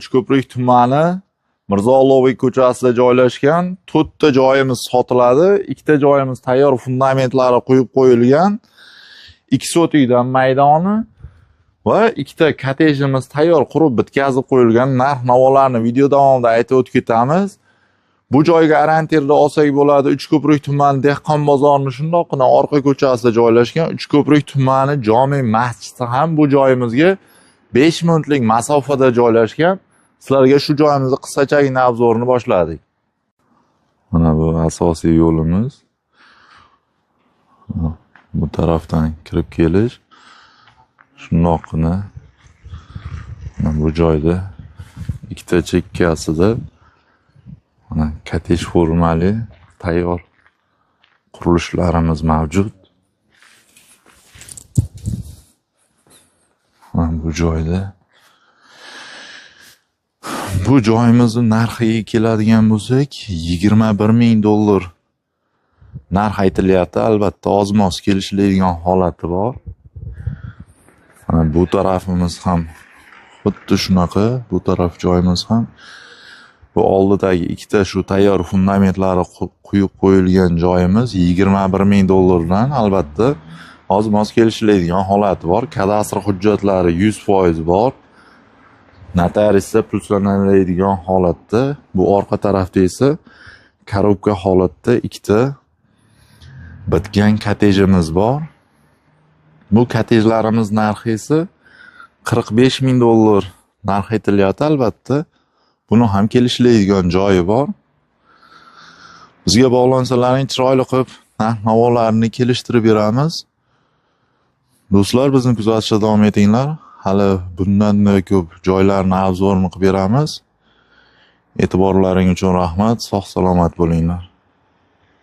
Uchko'prik tumani Mirzo Ulug'bek ko'chasida joylashgan 4 ta joyimiz sotiladi. 2 ta joyimiz tayyor fundamentlari qo'yib qo'yilgan. 2 sotikdan maydoni va 2 ta kottejimiz tayyor qurib bitkazib qo'yilgan. Narx-navolarni video davomida aytib o'tib ketamiz. Bu joyga orientirda olsak bo'ladi. Uchko'prik tumani dehqon bozorining shundoqqina orqa ko'chasida joylashgan. Uchko'prik tumani jome masjidi ham bu joyimizga 5 minutlik masofada joylashgan. Sizlarga shu joyimizni qisqachagina obzorini boshladik. Mana bu asosiy yo'limiz. Bu tarafdan kirib kelish. Shundoqqina bu joyda 2 ta chekkasida mana kottej formali tayyor qurilishlarimiz mavjud. Mana bu joyda bu joyimizning narxiga keladigan bo'lsak, $21,000 narx aytilyapti. Albatta oz-moz kelishiladigan holati bor. Mana bu tarafimiz ham xuddi shunaqa, bu taraf joyimiz ham bu oldidagi 2 ta shu tayyor fundamentlari quyib qo'yilgan joyimiz $21,000 dan albatta oz-moz kelishiladigan holati bor. Kadastr hujjatlari 100% bor. Notariusda pullanadigan holatda, bu orqa tarafda esa korobka holatda 2 ta bitgan kottejimiz bor. Bu kottejlarimiz narxi esa $45,000 narx aytilyapti. Albatta buni ham kelishiladigan joyi bor. Bizga bog'lansalaring chiroyli qilib narx-navolarni kelishtirib beramiz. Do'stlar, bizni kuzatishda davom etinglar. Hali bundan ko'p joylarni obzorini qilib beramiz. E'tiborlaring uchun rahmat. Sog' salomat bo'linglar.